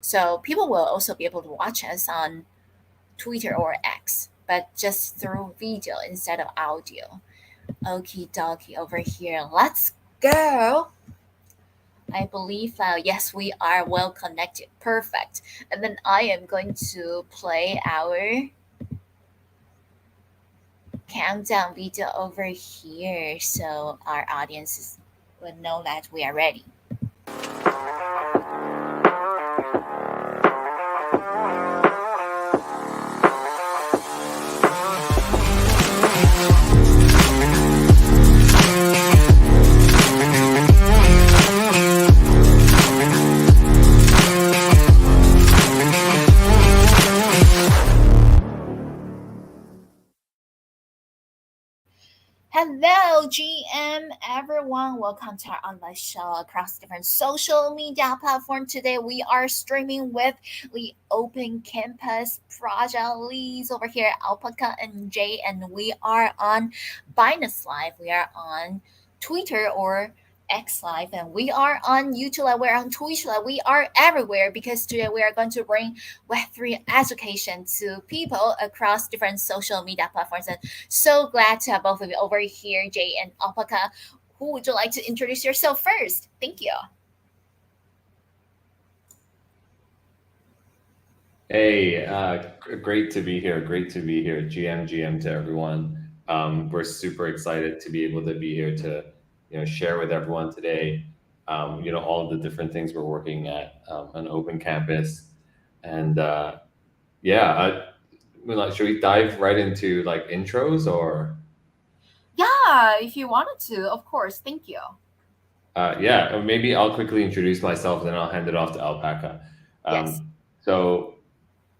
So people will also be able to watch us on Twitter or X, but just through video instead of audio. Okie dokie over here. Let's go. I believe, yes, we are well connected. Perfect. And then I am going to play our countdown video over here so our audiences will know that we are ready. Hello, GM everyone. Welcome to our online show across different social media platforms. Today we are streaming with the Open Campus Project leads over here, Alpaca and Jay, and we are on Binance Live. We are on Twitter or X Live, and we are on YouTube Live. We're on Twitch Live. We are everywhere because today we are going to bring Web3 education to people across different social media platforms. And so glad to have both of you over here, Jay and Alpaca. Who would you like to introduce yourself first? Thank you. Hey, great to be here. Great to be here. GM to everyone. We're super excited to be able to be here to, share with everyone today, all of the different things we're working at on Open Campus. And yeah, should we dive right into like intros or? Yeah, if you wanted to, of course. Thank you. Yeah, maybe I'll quickly introduce myself, then I'll hand it off to Alpaca. Yes. So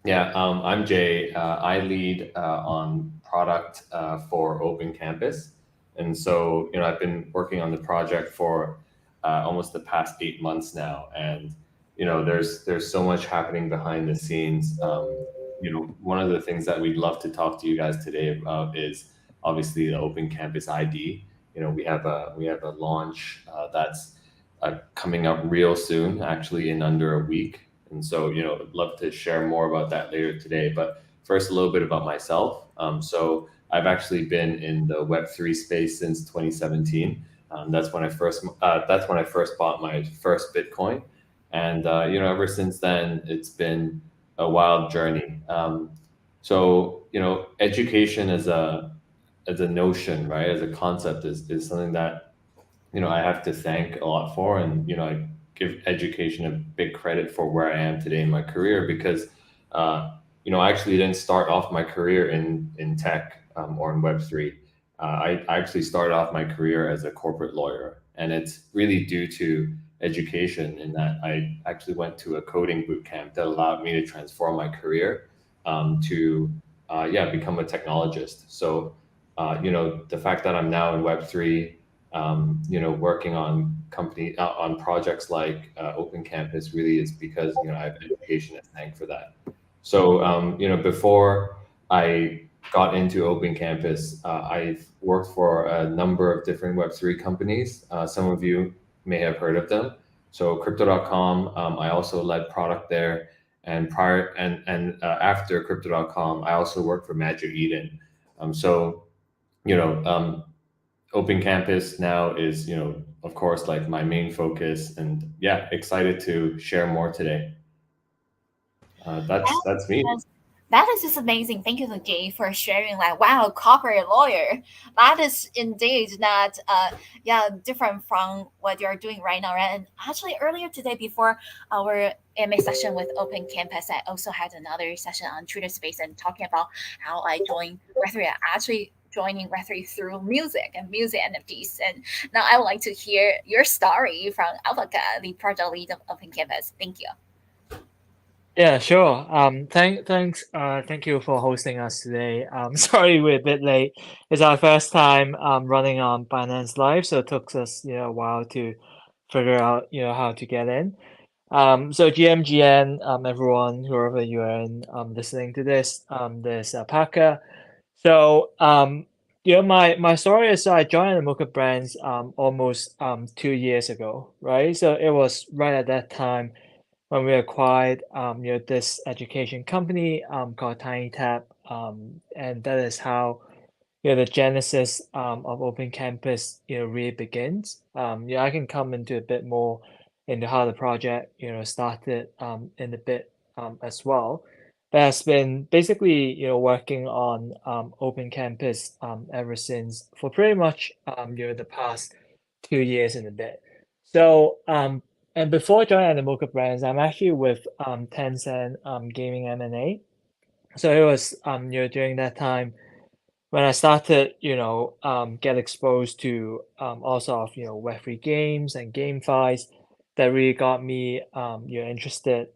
yeah, I'm Jay. I lead on product for Open Campus, and so I've been working on the project for almost the past 8 months now, and there's so much happening behind the scenes. One of the things that we'd love to talk to you guys today about is obviously the Open Campus ID. We have a launch that's coming up real soon, actually in under a week. And so, I'd love to share more about that later today. But first, a little bit about myself. So I've actually been in the Web3 space since 2017. That's when I first bought my first Bitcoin, and ever since then, it's been a wild journey. So education as a notion, right, as a concept, is something that I have to thank a lot for, and I give education a big credit for where I am today in my career because I actually didn't start off my career in tech or in Web3. I actually started off my career as a corporate lawyer, and it's really due to education in that I actually went to a coding boot camp that allowed me to transform my career to yeah, become a technologist. So the fact that I'm now in Web3, working on on projects like Open Campus really is because I have education to thank for that. So before I got into Open Campus, I've worked for a number of different Web3 companies. Some of you may have heard of them. So Crypto.com, I also led product there, and after Crypto.com, I also worked for Magic Eden. So you know, Open Campus now is, of course, like my main focus, and yeah, excited to share more today. That's me. Yes. That is just amazing. Thank you, Jay, for sharing. Like, wow, corporate lawyer. That is indeed not, yeah, different from what you're doing right now. Right? And actually, earlier today, before our MA session with Open Campus, I also had another session on Twitter Space and talking about how I joined Web3. I actually joining Web3 through music and music NFTs. And now I would like to hear your story from Alpaca, the project lead of Open Campus. Thank you. Yeah, sure. Thank you for hosting us today. Sorry we're a bit late. It's our first time running on Binance Live, so it took us a while to figure out how to get in. So GMGN, everyone, whoever you are listening to this Packer. So my story is I joined the Mocha Brands almost 2 years ago, right? So it was right at that time when we acquired this education company called TinyTap, and that is how the genesis of Open Campus really begins. I can come into a bit more into how the project started in a bit as well. But has been basically working on Open Campus ever since for pretty much the past 2 years and a bit. So and before joining Animoca Brands, I'm actually with Tencent Gaming M&A. So it was during that time when I started, get exposed to all sort of Web3 games and GameFis that really got me interested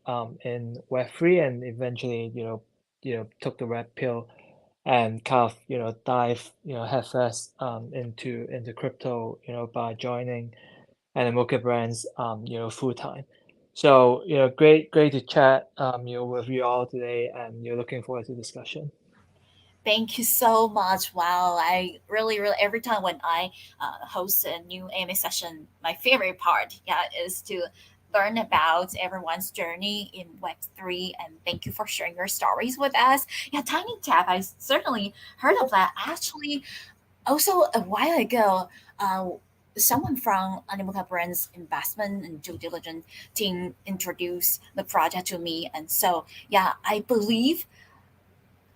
in Web3, and eventually took the red pill and kind of dive headfirst into crypto by joining Animoca Brands full time. So great to chat with you all today, and looking forward to discussion. Thank you so much. Wow, I really every time when I host a new AMA session, my favorite part, yeah, is to learn about everyone's journey in Web3. And thank you for sharing your stories with us. Yeah, Tiny Tap, I certainly heard of that. Actually, also a while ago, someone from Animoca Brands investment and due diligence team introduced the project to me, and so yeah, I believe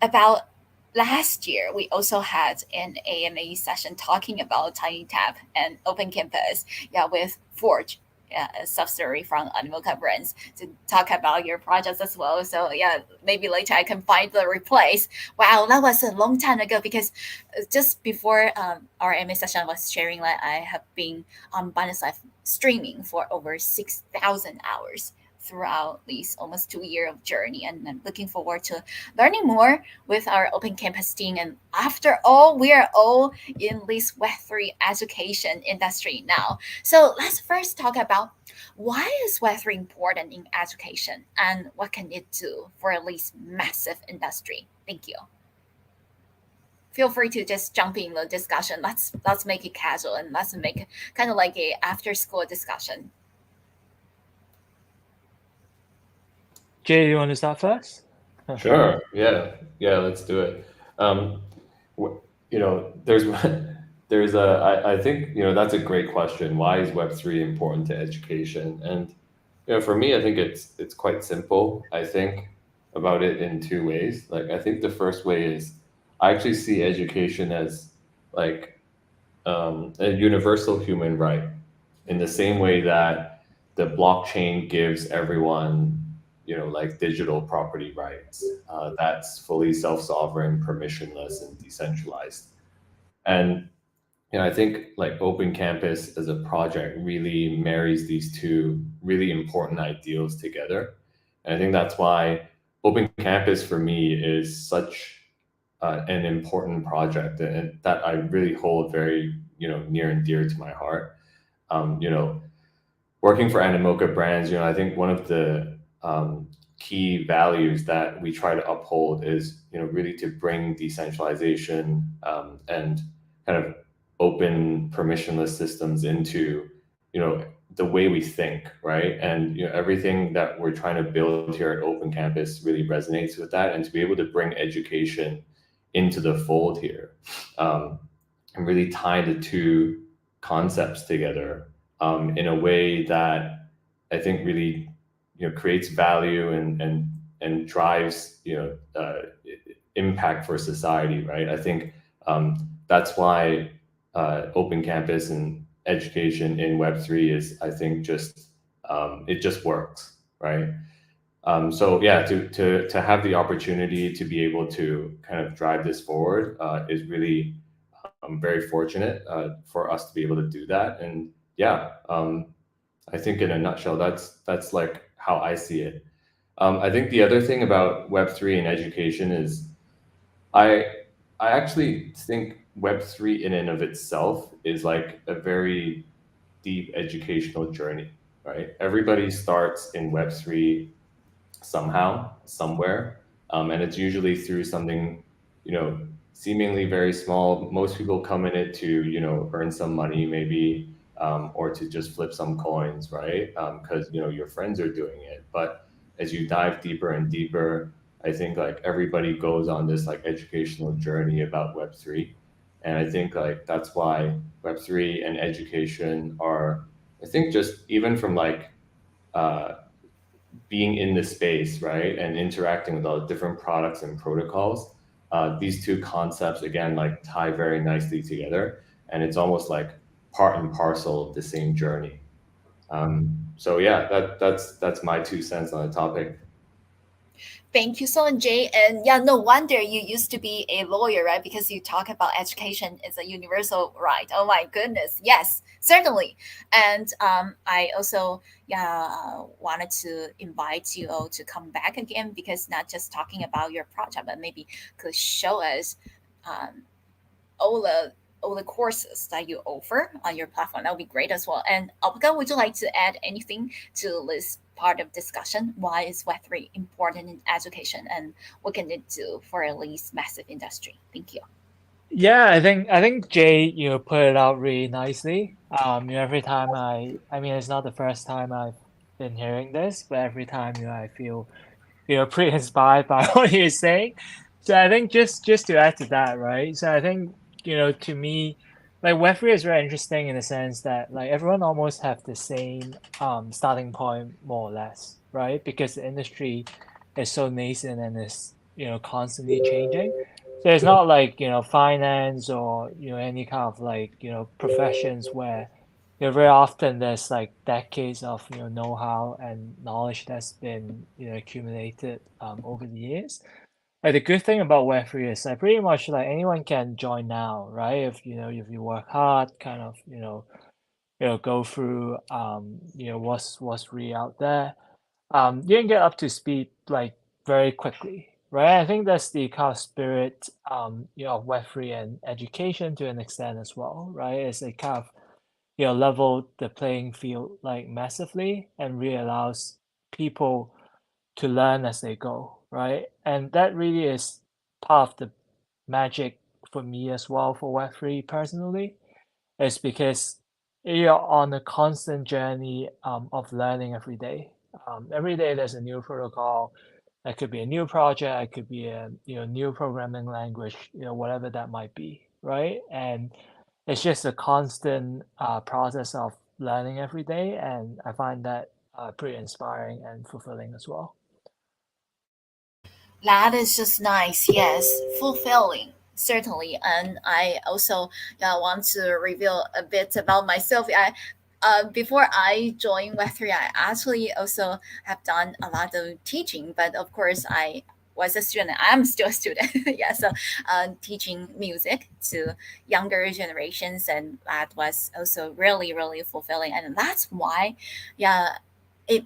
about last year we also had an AMA session talking about Tiny Tap and Open Campus, yeah, with Forge, yeah, a subsidiary from Animoca Brands, to talk about your projects as well. So yeah, maybe later I can find the replays. Wow, that was a long time ago, because just before our AMA session, I was sharing that I have been on Binance Live streaming for over 6,000 hours throughout these almost 2 year of journey, and I'm looking forward to learning more with our Open Campus team. And after all, we are all in this Web3 education industry now. So let's first talk about, why is Web3 important in education, and what can it do for this massive industry? Thank you. Feel free to just jump in the discussion. Let's make it casual, and let's make it kind of like a after school discussion. Jay, you want to start first? Sure. Yeah. Let's do it. Um, there's there's I think that's a great question. Why is Web3 important to education? And for me, I think it's quite simple. I think about it in two ways. Like, I think the first way is, I actually see education as like a universal human right, in the same way that the blockchain gives everyone, like digital property rights. That's fully self-sovereign, permissionless, and decentralized. And I think like Open Campus as a project really marries these two really important ideals together. And I think that's why Open Campus for me is such an important project, and that I really hold very, near and dear to my heart. Um, you know, Working for Animoca Brands, I think one of the key values that we try to uphold is, really to bring decentralization and kind of open permissionless systems into, the way we think, right? And everything that we're trying to build here at Open Campus really resonates with that, and to be able to bring education into the fold here, um, and really tie the two concepts together in a way that I think really creates value and drives impact for society, right? I think that's why Open Campus and education in Web3 is, I think, just it just works, right? So yeah, to have the opportunity to be able to kind of drive this forward is really very fortunate for us to be able to do that. And yeah, I think in a nutshell, that's like how I see it. I think the other thing about Web3 and education is, I I actually think Web3 in and of itself is like a very deep educational journey, right? Everybody starts in Web3 somehow, somewhere, and it's usually through something, seemingly very small. Most people come in it to, earn some money, maybe, or to just flip some coins, right? Because your friends are doing it. But as you dive deeper and deeper, I think like everybody goes on this like educational journey about Web3, and I think like that's why Web3 and education are, I think, just even from like uh, being in the space, right, and interacting with all the different products and protocols, these two concepts again like tie very nicely together, and it's almost like part and parcel of the same journey. So yeah, that's my 2 cents on the topic. Thank you so much, Jay. And yeah, no wonder you used to be a lawyer, right? Because you talk about education is a universal right. Oh my goodness. Yes, certainly. And I also wanted to invite you all to come back again, because not just talking about your project, but maybe could show us um, all the courses that you offer on your platform. That would be great as well. And Olga, would you like to add anything to this part of discussion? Why is Web3 important in education, and what can it do for at least massive industry? Thank you. Yeah, I think Jay, put it out really nicely. Every time I mean, it's not the first time I've been hearing this, but every time, I feel, pretty inspired by what you're saying. So I think just to add to that, right? So I think, to me, like Web3 is very interesting in the sense that like everyone almost have the same starting point more or less, right? Because the industry is so nascent and is, constantly changing. So it's not like, finance or, any kind of like, professions where, very often there's like decades of, know-how and knowledge that's been, accumulated over the years. Like the good thing about Web3 is like pretty much like anyone can join now, right? If you work hard, kind of, go through what's really out there. You can get up to speed like very quickly, right? I think that's the kind of spirit of Web3 and education to an extent as well, right? It's a kind of level the playing field like massively and really allows people to learn as they go, right? And that really is part of the magic for me as well for Web3 personally, is because you're on a constant journey of learning every day. Every day there's a new protocol. That could be a new project. It could be a new programming language. Whatever that might be, right? And it's just a constant process of learning every day, and I find that pretty inspiring and fulfilling as well. That is just nice. Yes, fulfilling. Certainly. And I also want to reveal a bit about myself. Before I joined Web3, I actually also have done a lot of teaching, but of course, I was a student. I'm still a student. Yeah, so teaching music to younger generations, and that was also really, really fulfilling. And that's why, yeah, it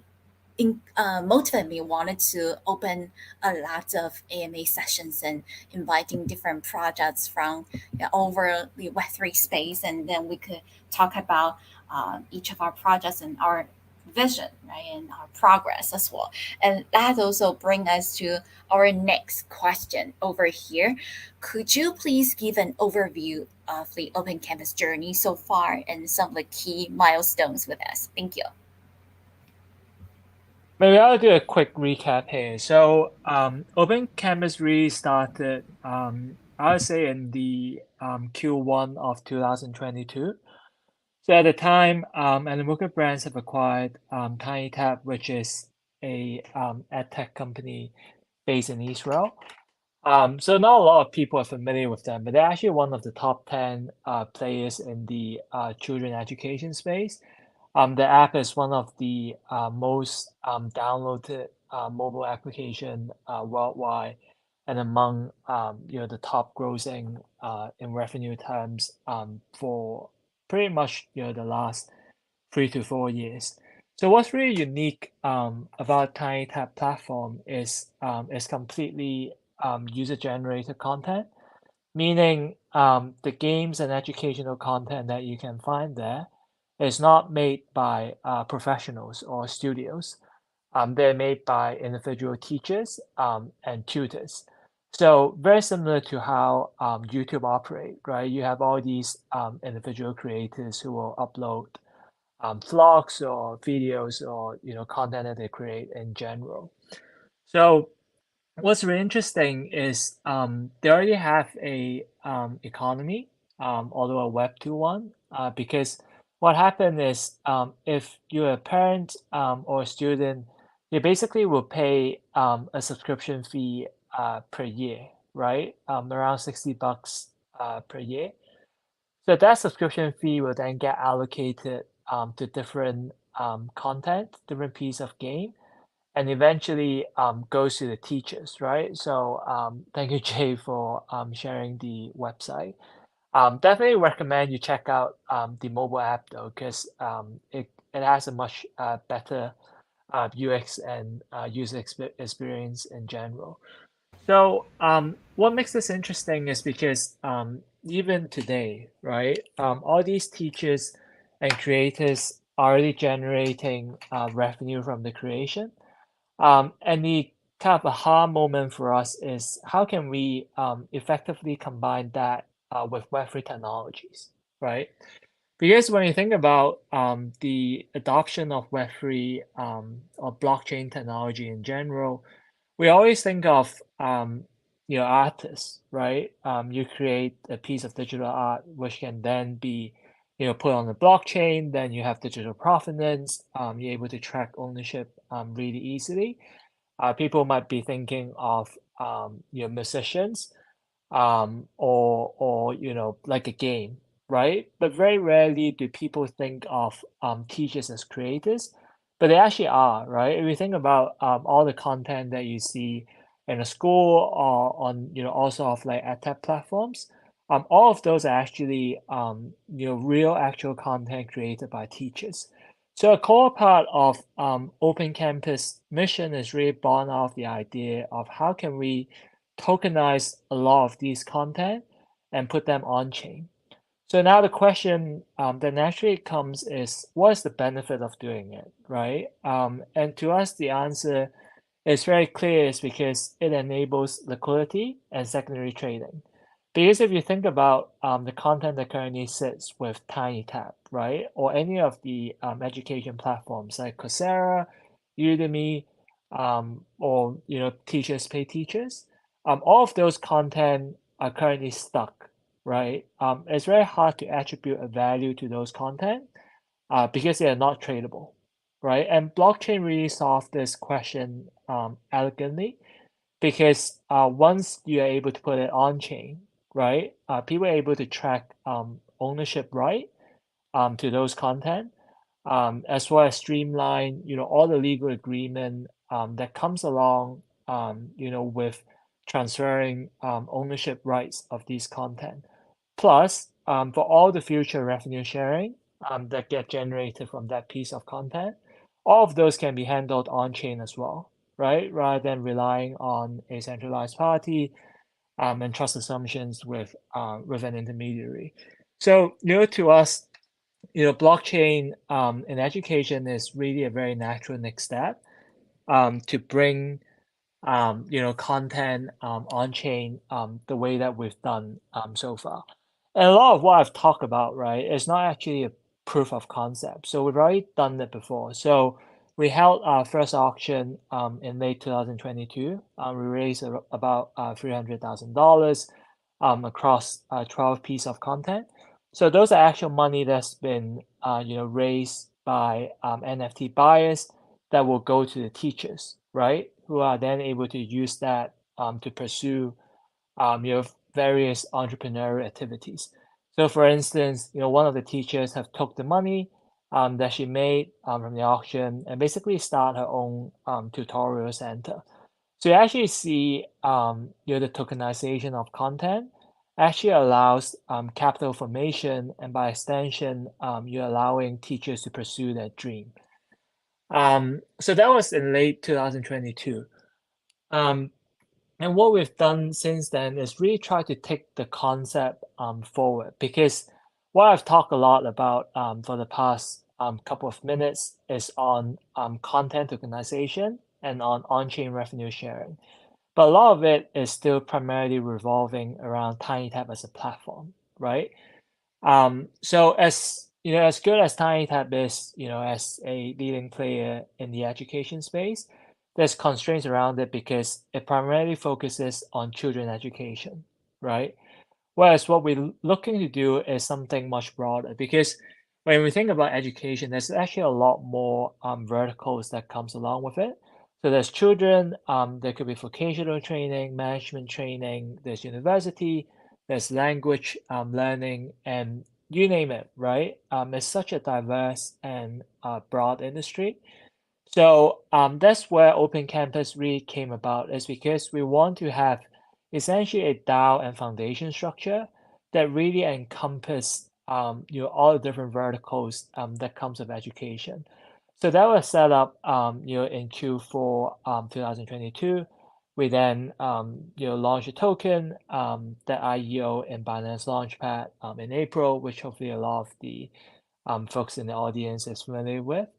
motivated me, wanted to open a lot of AMA sessions and inviting different projects from over the Web3 space, and then we could talk about each of our projects and our vision, right, and our progress as well. And that also brings us to our next question over here. Could you please give an overview of the Open Campus journey so far and some of the key milestones with us? Thank you. Maybe I'll do a quick recap here. So, Open Campus really started, I would say, in the Q1 of 2022. So at the time, Animoca Brands have acquired TinyTap, which is a ed tech company based in Israel. So not a lot of people are familiar with them, but they're actually one of the top 10 players in the children education space. The app is one of the most downloaded mobile application worldwide, and among the top grossing in revenue terms for pretty much the last 3 to 4 years. So what's really unique about TinyTap platform is it's completely user generated content, meaning the games and educational content that you can find there is not made by professionals or studios. They're made by individual teachers and tutors. So very similar to how YouTube operate, right? You have all these individual creators who will upload vlogs or videos or content that they create in general. So what's really interesting is they already have a economy, although a Web2 one, because what happened is if you're a parent or a student, you basically will pay a subscription fee per year, right? Around $60 per year. So that subscription fee will then get allocated to different content, different piece of game, and eventually goes to the teachers, right? So thank you, Jay, for sharing the website. Definitely recommend you check out the mobile app though, because it has a much better UX and user experience in general. So what makes this interesting is because even today, right, all these teachers and creators are already generating revenue from the creation. And the kind of aha moment for us is how can we effectively combine that with Web3 technologies, right? Because when you think about the adoption of Web3 or blockchain technology in general, we always think of artists, right? You create a piece of digital art which can then be put on the blockchain. Then you have digital provenance. You're able to track ownership really easily. People might be thinking of musicians or like a game, right? But very rarely do people think of teachers as creators, but they actually are, right? If you think about all the content that you see in a school or on all sort of like edtech platforms, all of those are actually real actual content created by teachers. So a core part of Open Campus mission is really born out of the idea of how can we tokenize a lot of these content and put them on chain. So now the question that naturally comes is, what is the benefit of doing it, right? And to us, the answer is very clear. Is because it enables liquidity and secondary trading. Because if you think about the content that currently sits with TinyTap, right, or any of the education platforms like Coursera, Udemy, or Teachers Pay Teachers, all of those content are currently stuck, right? It's very hard to attribute a value to those content because they are not tradable, right? And blockchain really solved this question elegantly because once you are able to put it on chain, right, people are able to track ownership right to those content, as well as streamline, all the legal agreement that comes along, with transferring ownership rights of these content. Plus, for all the future revenue sharing that get generated from that piece of content, all of those can be handled on chain as well, right? Rather than relying on a centralized party and trust assumptions with an intermediary. So, to us, blockchain in education is really a very natural next step to bring content on chain the way that we've done so far. And a lot of what I've talked about, right, is not actually a proof of concept. So we've already done that before. So we held our first auction in late 2022. We raised about $300,000 across 12 pieces of content. So those are actual money that's been raised by NFT buyers that will go to the teachers, right? Who are then able to use that to pursue various entrepreneurial activities. So, for instance, one of the teachers have took the money that she made from the auction and basically start her own tutorial center. So you actually see, the tokenization of content actually allows capital formation, and by extension, you're allowing teachers to pursue their dream. So that was in late 2022. Um, and what we've done since then is really try to take the concept forward because what I've talked a lot about for the past couple of minutes is on content tokenization and on chain revenue sharing. but a lot of it is still primarily revolving around TinyTap as a platform, right? So as you know, as good as TinyTap is, as a leading player in the education space, there's constraints around it because it primarily focuses on children education, right? Whereas what we're looking to do is something much broader because when we think about education, there's actually a lot more verticals that comes along with it. So there's children, there could be vocational training, management training, there's university, there's language learning, and you name it, right? It's such a diverse and broad industry. So that's where Open Campus really came about, is because we want to have essentially a DAO and foundation structure that really encompass all the different verticals that comes with education. So that was set up in Q4 2022. We then launched a token that IEO in Binance Launchpad in April, which hopefully a lot of the folks in the audience is familiar with.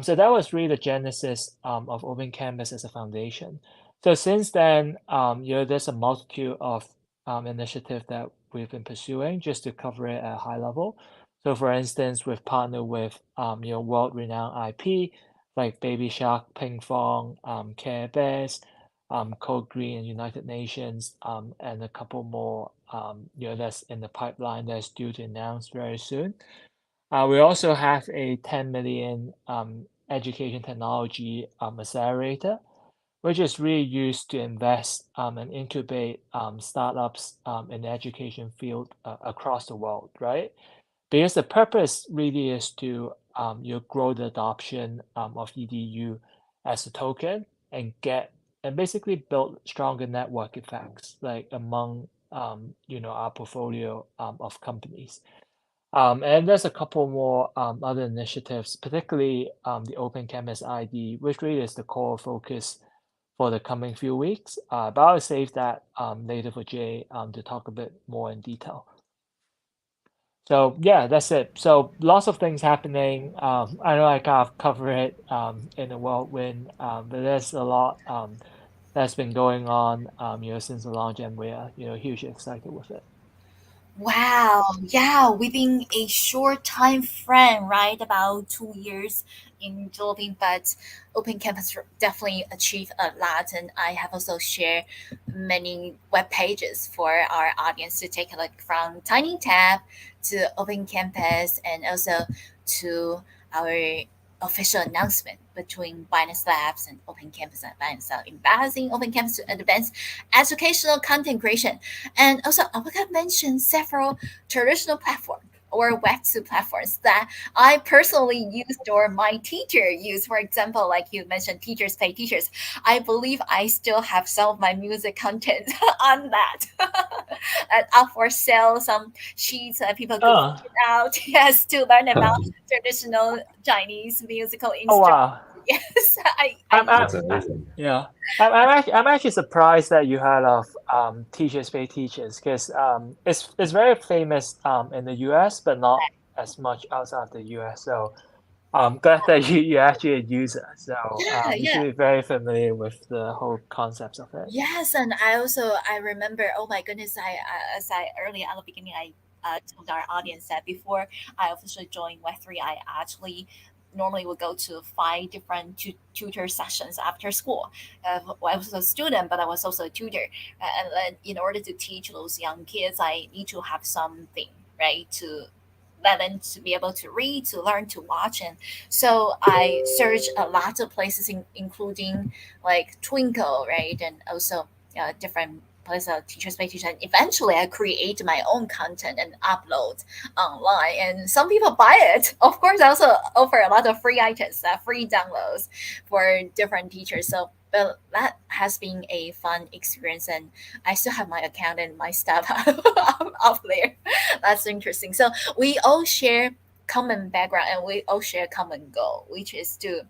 So that was really the genesis of Open Canvas as a foundation. So since then, there's a multitude of initiatives that we've been pursuing just to cover it at a high level. So for instance, we've partnered with world-renowned IP like Baby Shark, Ping Fong, Care Bears, Code Green, and United Nations, and a couple more that's in the pipeline that's due to announce very soon. We also have a 10 million education technology accelerator, which is really used to invest and incubate startups in the education field across the world, right? Because the purpose really is to grow the adoption of EDU as a token and basically build stronger network effects like among our portfolio of companies. And there's a couple more other initiatives, particularly the Open Canvas ID, which really is the core focus for the coming few weeks. But I'll save that later for Jay to talk a bit more in detail. So yeah, that's it. So lots of things happening. I know I kind of cover it in a whirlwind, but there's a lot that's been going on, since the launch, and we're hugely excited with it. Wow, yeah, within a short time frame, right? About 2 years in Philippines, but Open Campus definitely achieved a lot. And I have also shared many web pages for our audience to take a look from Tiny Tab to Open Campus and also to our official announcement between Binance Labs and Open Campus and Binance Lab, embracing Open Campus to advance educational content creation. And also, I would have mentioned several traditional platforms or Web2 platforms that I personally used or my teacher used. For example, like you mentioned, teachers pay teachers. I believe I still have some of my music content on that. And up for sale, some sheets that people could Oh, print out, yes, to learn about traditional Chinese musical oh instruments. wow. Yes, I'm, I I'm, That's I, amazing. yeah, I'm actually surprised that you heard of Teachers Pay Teachers because it's very famous in the US, but not as much outside the US. So I'm glad that you actually a user. So yeah, you yeah. should be very familiar with the whole concepts of it. Yes, and I remember. Oh my goodness! As I earlier at the beginning, I told our audience that before I officially joined Web3, I actually normally would go to 5 different tutor sessions after school. I was a student, but I was also a tutor. And then in order to teach those young kids, I need to have something right to let them to be able to read, to learn, to watch. And so I searched a lot of places, including like Twinkle, right, and also different places teachers pay teachers. And eventually, I create my own content and upload online, and some people buy it. Of course, I also offer a lot of free items, free downloads for different teachers. So. But that has been a fun experience, and I still have my account and my stuff up there. That's interesting. So we all share common background and we all share common goal, which is to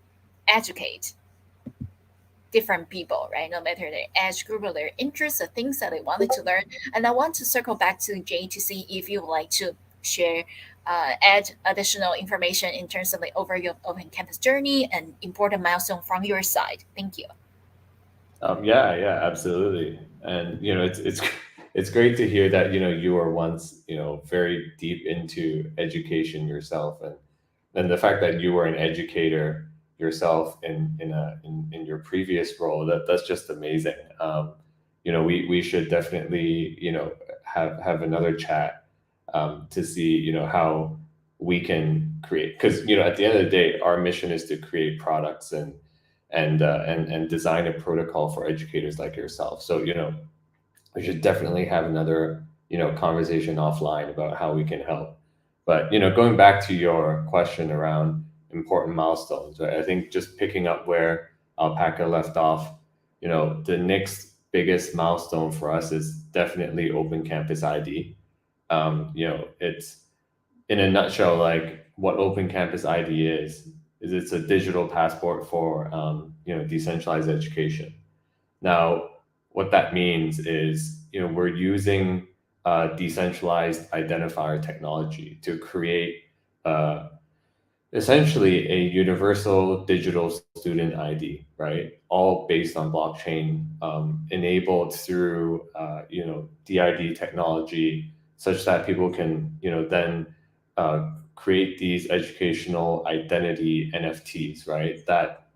educate different people, right? No matter their age group or their interests, the things that they wanted to learn. And I want to circle back to Jay to see if you would like to share, add additional information in terms of the overview of Open Campus journey and important milestone from your side. Thank you. Yeah, absolutely. And it's it's great to hear that you were once very deep into education yourself, and the fact that you were an educator yourself in your previous role, that's just amazing. We should definitely have another chat to see how we can create, because at the end of the day our mission is to create products and design a protocol for educators like yourself. So we should definitely have another conversation offline about how we can help. But going back to your question around important milestones, right? I think just picking up where Alpaca left off, the next biggest milestone for us is definitely Open Campus ID. It's, in a nutshell, like what Open Campus ID is it's a digital passport for decentralized education. Now, what that means is, we're using decentralized identifier technology to create uh, essentially a universal digital student ID, right? All based on blockchain, enabled through DID technology, such that people can then create these educational identity NFTs, right? That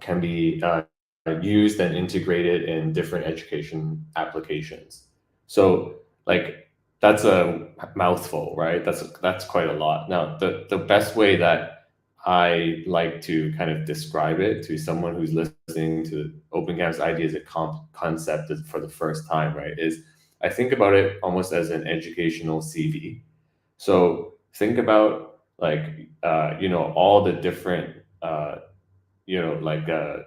can be used and integrated in different education applications. So, like, that's a mouthful, right? That's quite a lot. Now, the best way that I like to kind of describe it to someone who's listening to Open Campus ID as a concept for the first time, right, is I think about it almost as an educational CV. So think about, like, all the different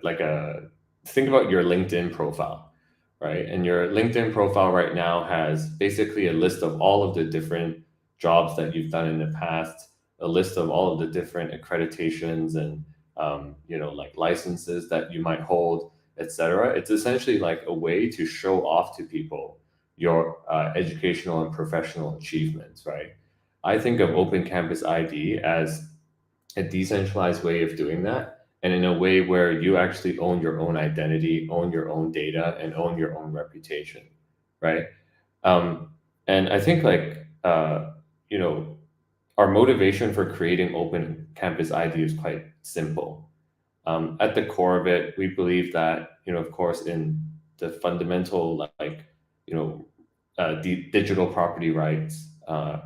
like a think about your LinkedIn profile, right? And your LinkedIn profile right now has basically a list of all of the different jobs that you've done in the past, a list of all of the different accreditations and like licenses that you might hold, etc. It's essentially like a way to show off to people your educational and professional achievements, right? I think of Open Campus ID as a decentralized way of doing that, and in a way where you actually own your own identity, own your own data, and own your own reputation, right? um, and I think, like, you know our motivation for creating Open Campus ID is quite simple. At the core of it, we believe that, of course, in the fundamental, like, you know digital property rights,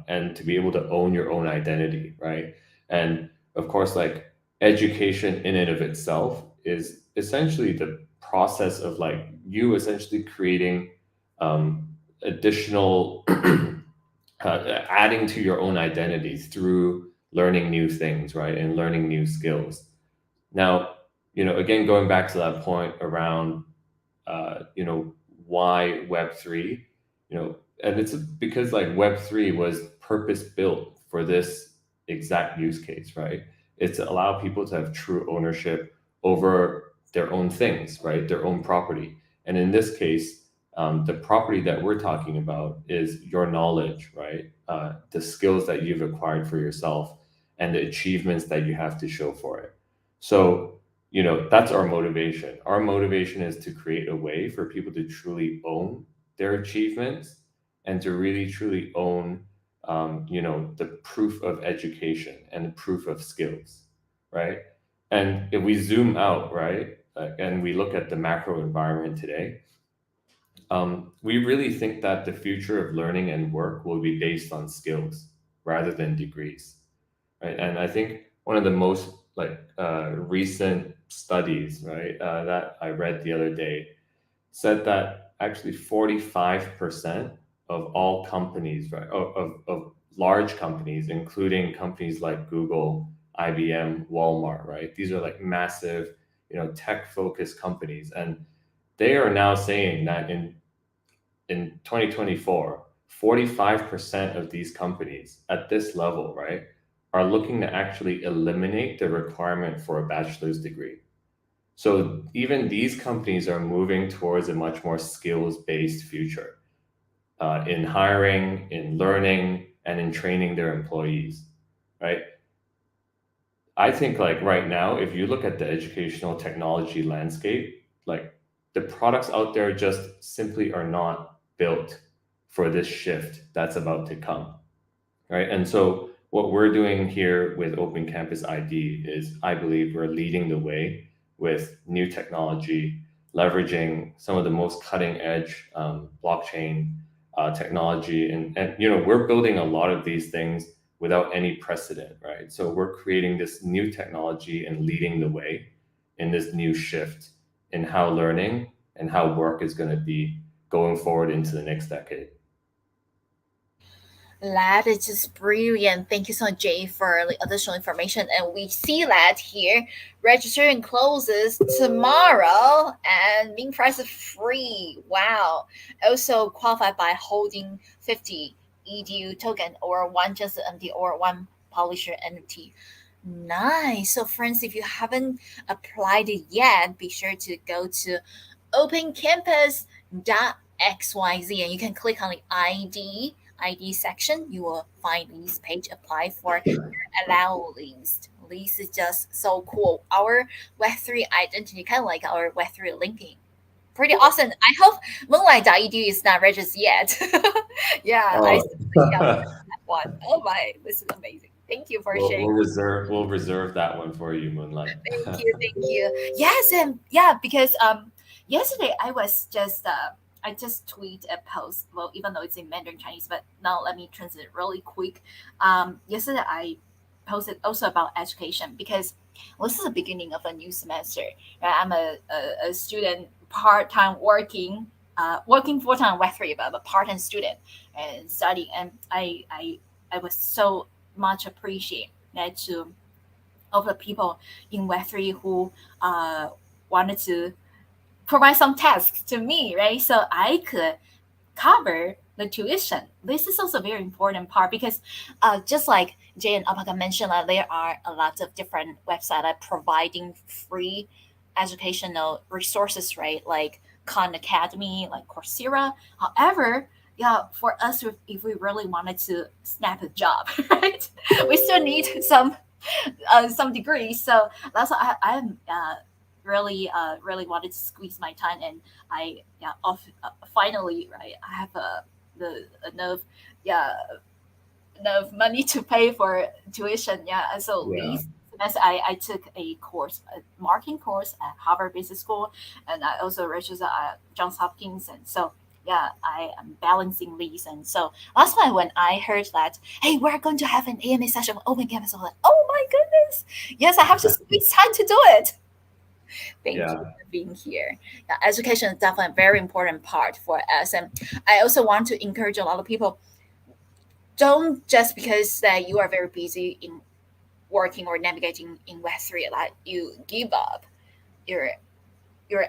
and to be able to own your own identity, right? And of course, like, education in and of itself is essentially the process of, like, you essentially creating additional adding to your own identity through learning new things, right? And learning new skills. Now, again, going back to that point around, why Web3, and it's because, like, Web3 was purpose built for this exact use case, right? It's to allow people to have true ownership over their own things, right? Their own property. And in this case, the property that we're talking about is your knowledge, right? The skills that you've acquired for yourself and the achievements that you have to show for it. So, that's our motivation. Our motivation is to create a way for people to truly own their achievements and to really truly own, the proof of education and the proof of skills, right? And if we zoom out, right, and we look at the macro environment today, we really think that the future of learning and work will be based on skills rather than degrees, right? And I think one of the most, like, recent studies, right, that I read the other day said that actually 45% of all companies, right, of large companies, including companies like Google, IBM, Walmart, right? These are like massive, tech focused companies. And they are now saying that in 2024, 45% of these companies at this level, right, are looking to actually eliminate the requirement for a bachelor's degree. So even these companies are moving towards a much more skills based future, in hiring, in learning, and in training their employees, right? I think, like, right now, if you look at the educational technology landscape, like, the products out there just simply are not built for this shift that's about to come, right? And so what we're doing here with Open Campus ID is, I believe, we're leading the way with new technology, leveraging some of the most cutting edge blockchain technology, and we're building a lot of these things without any precedent, right? So we're creating this new technology and leading the way in this new shift in how learning and how work is going to be going forward into the next decade. That is just brilliant. Thank you so much, Jay, for the additional information. And we see that here. Registration closes tomorrow and being price is free. Wow. Also qualified by holding 50 EDU token or one just NFT or one Polisher NFT. Nice. So friends, if you haven't applied it yet, be sure to go to opencampus.xyz and you can click on the ID section. You will find lease page. Apply for your allow lease. Lease is just so cool. Our Web3 identity, kind of like our Web3 linking. Pretty awesome. I hope Moonlight.edu is not registered yet. Yeah, I Oh, still that one. Oh my, this is amazing. Thank you for sharing. we'll reserve that one for you, Moonlight. Thank you. Yes, and yeah, because yesterday I just tweet a post. Well, even though it's in Mandarin Chinese, but now let me translate really quick. Yesterday I posted also about education because this is the beginning of a new semester. Right? I'm a student part time working full time Web3, but I'm a part time student and studying, and I was so much appreciate that to of the people in Web3 who wanted to provide some tasks to me, right? So I could cover the tuition. This is also a very important part because just like Jay and Apaka mentioned, there are a lot of different websites that providing free educational resources, right? Like Khan Academy, like Coursera. However, yeah, for us, if we really wanted to snap a job, right, we still need some degrees. So that's why I'm really really wanted to squeeze my time, and I finally right I have the enough yeah enough money to pay for tuition. Yeah, and so Yeah. these semester I took a course, a marketing course at Harvard Business School, and I also registered at Johns Hopkins, and so yeah, I am balancing these. And so last time when I heard that, hey, we're going to have an AMA session on Open Campus, I was like, oh my goodness, yes, I have to squeeze time to do it. Thank you Yeah. for being here. Yeah, education is definitely a very important part for us, and I also want to encourage a lot of people. Don't just because that you are very busy in working or navigating in Web3 that you give up your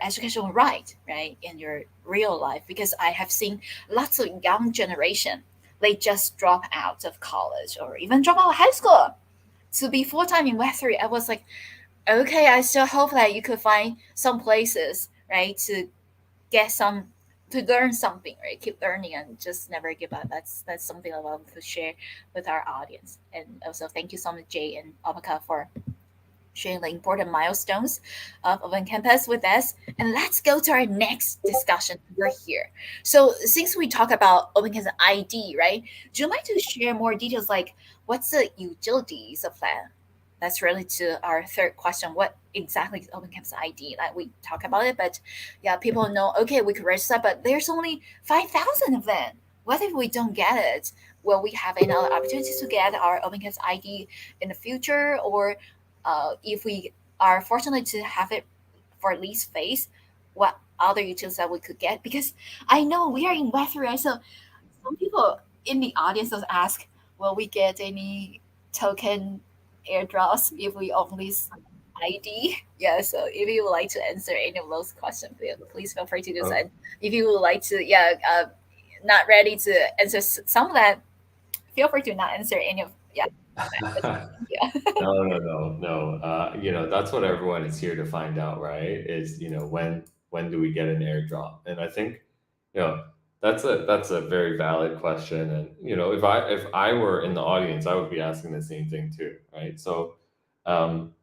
educational right in your real life, because I have seen lots of young generation, they just drop out of college or even drop out of high school to be full-time in Web3. I was like, okay, I still hope that you could find some places, right, to get some to learn something, right? Keep learning and just never give up. That's something I love to share with our audience. And also thank you so much, Jay and Abaka, for sharing the important milestones of Open Campus with us. And let's go to our next discussion over here. So since we talk about Open Campus ID, right? Do you mind to share more details like what's the utilities of that? That's related to our third question. What exactly is Open Campus ID? Like we talk about it, but yeah, people know, okay, we could register, but there's only 5,000 of them. What if we don't get it? Will we have another opportunity to get our Open Campus ID in the future? Or if we are fortunate to have it for lease phase, what other utilities that we could get? Because I know we are in Web3, right? So some people in the audience will ask, will we get any token airdrops if we only ID? Yeah, so if you would like to answer any of those questions, please feel free to do so. Oh, And if you would like to, not ready to answer some of that, feel free to not answer any of, yeah. Yeah. no. That's what everyone is here to find out, right? Is when do we get an airdrop? And I think, you know, that's a very valid question. And if I were in the audience, I would be asking the same thing too, right? So, um,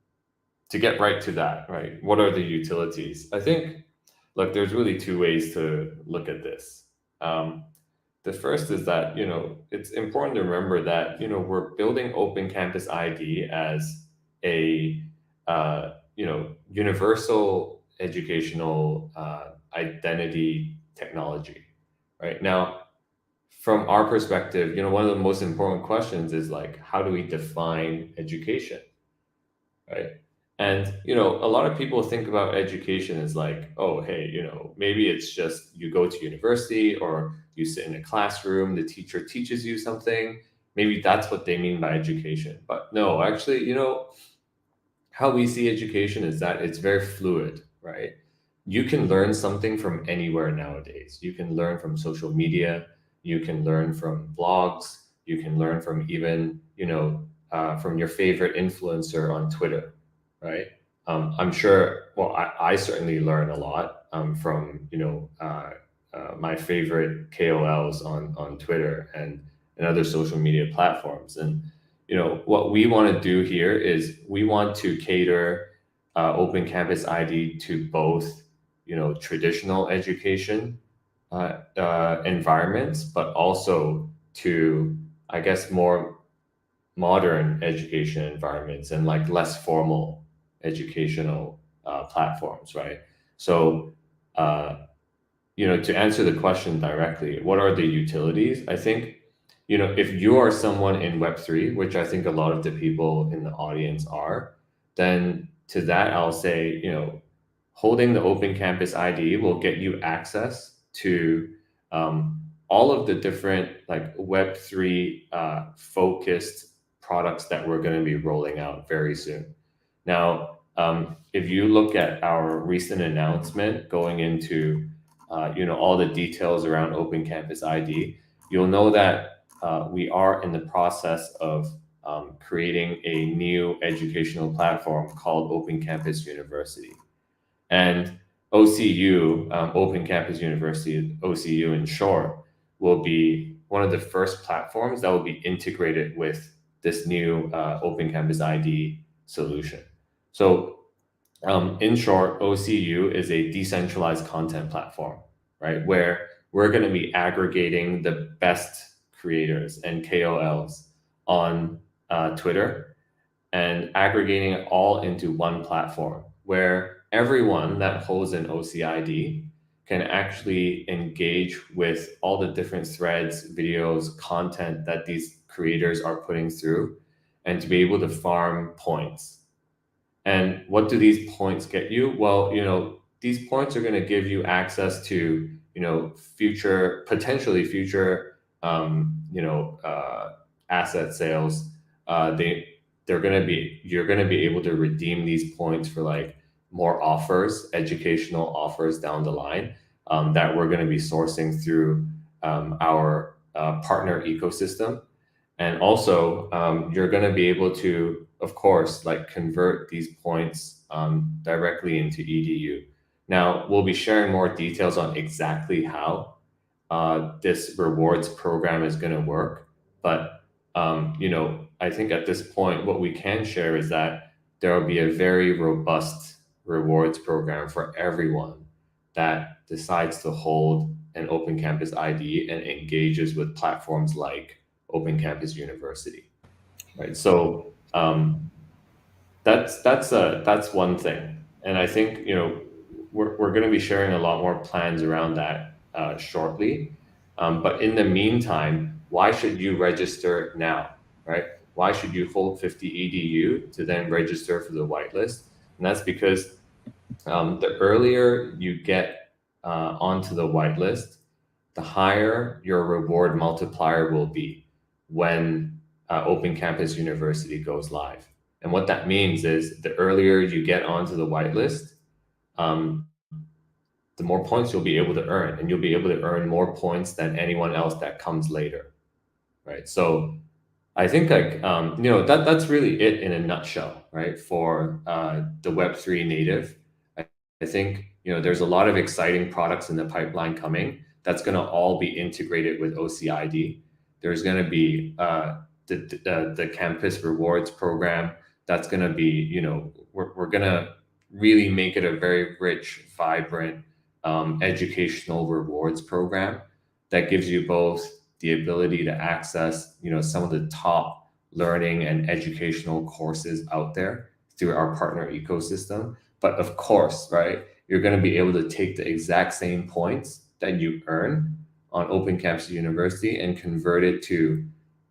to get right to that, right? What are the utilities? I think look, there's really two ways to look at this. The first is that, it's important to remember that, we're building Open Campus ID as a, universal educational identity technology, right? Now, from our perspective, one of the most important questions is like, how do we define education, right? And a lot of people think about education as like, oh, hey, maybe it's just you go to university or you sit in a classroom, the teacher teaches you something. Maybe that's what they mean by education. But no, actually, how we see education is that it's very fluid, right? You can learn something from anywhere nowadays. You can learn from social media, you can learn from blogs, you can learn from even, from your favorite influencer on Twitter, right? I'm sure, well, I certainly learn a lot from, my favorite KOLs on Twitter and other social media platforms. And what we want to do here is we want to cater Open Campus ID to both, traditional education environments, but also to, I guess, more modern education environments and like less formal educational platforms, right? So, to answer the question directly, what are the utilities? I think, if you are someone in Web3, which I think a lot of the people in the audience are, then to that I'll say, holding the Open Campus ID will get you access to all of the different like Web3 focused products that we're going to be rolling out very soon. Now, if you look at our recent announcement going into all the details around Open Campus ID, you'll know that we are in the process of creating a new educational platform called Open Campus University. And OCU, Open Campus University, OCU in short, will be one of the first platforms that will be integrated with this new Open Campus ID solution. So, in short, OCU is a decentralized content platform, right? Where we're going to be aggregating the best creators and KOLs on Twitter and aggregating it all into one platform where everyone that holds an OCID can actually engage with all the different threads, videos, content that these creators are putting through and to be able to farm points. And what do these points get you? Well, these points are going to give you access to, potentially future, asset sales. You're going to be able to redeem these points for like more offers, educational offers down the line that we're going to be sourcing through our partner ecosystem. And also, you're going to be able to, of course, like convert these points directly into EDU. Now, we'll be sharing more details on exactly how this rewards program is going to work. But, I think at this point, what we can share is that there will be a very robust rewards program for everyone that decides to hold an Open Campus ID and engages with platforms like Open Campus University, right? So that's one thing, and I think we're going to be sharing a lot more plans around that shortly. But in the meantime, why should you register now, right? Why should you hold 50 EDU to then register for the whitelist? And that's because the earlier you get onto the whitelist, the higher your reward multiplier will be when Open Campus University goes live. And what that means is the earlier you get onto the whitelist, the more points you'll be able to earn, and you'll be able to earn more points than anyone else that comes later, right? So I think like that's really it in a nutshell, right? For the Web3 native, I think there's a lot of exciting products in the pipeline coming. That's going to all be integrated with OCID. There's going to be the campus rewards program. That's going to be we're going to really make it a very rich, vibrant educational rewards program that gives you both the ability to access, some of the top learning and educational courses out there through our partner ecosystem. But of course, right, you're going to be able to take the exact same points that you earn on Open Campus University and convert it to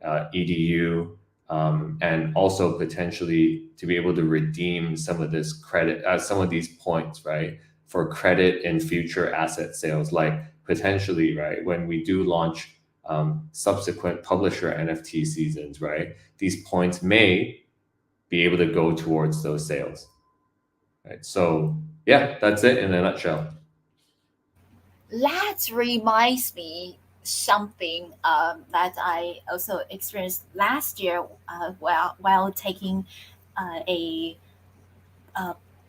EDU, and also potentially to be able to redeem some of this credit, some of these points, right, for credit in future asset sales, like potentially, right, when we do launch subsequent publisher NFT seasons, right, these points may be able to go towards those sales, right? So yeah, that's it in a nutshell. That reminds me something that I also experienced last year while taking a